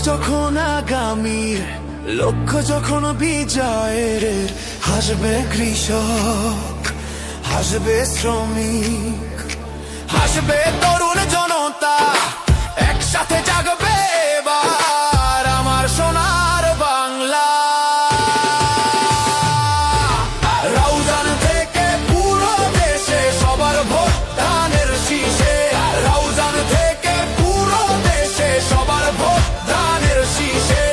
যখন আগামীর, লক্ষ্য যখন বিজয়ের, হাসবে কৃষক, হাসবে শ্রমিক, হাসবে তরুণ জনতা, একসাথে জাগবে এবার আমার সোনার বাংলা। রাউজান থেকে পুরো দেশে সবার ভোট ধানের শীষে, রাউজান থেকে পুরো দেশে সবার ভোট ধানের শীষে,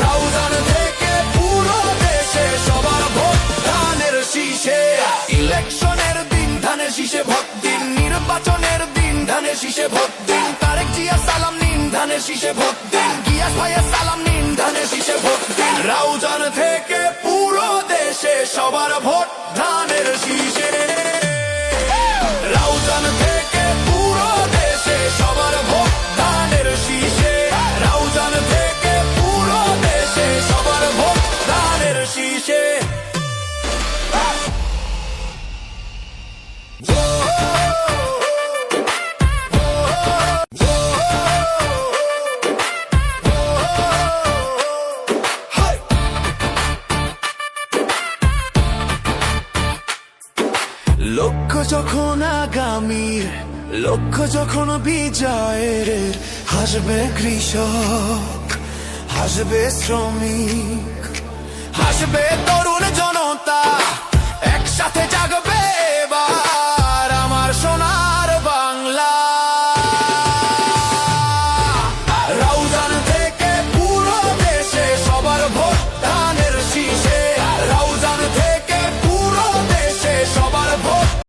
রাউজান থেকে পুরো দেশে সবার ভোট ধানের শীষে। ইলেকশনের দিন ধানের শীষে ভোট দিন, নির্বাচনের দিন ধানের শীষে ভোট দিন, তারেক জিয়া সালাম নিন ধানের শীষে ভোট দিন, গিয়াস ভাইয়া সালাম নিন ধানের শীষে ভোট দিন। রাউজান থেকে পুরো দেশে সবার ভোট ধানের শীষে, রাউজান থেকে পুরো দেশে সবার ভোট ধানের শীষে, রাউজান থেকে পুরো দেশে সবার ভোট ধানের শীষে। লক্ষ্য যখন আগামীর, লক্ষ্য যখন বিজয়ের, হাসবে কৃষক, হাসবে শ্রমিক, হাসবে তরুণ জনতা, একসাথে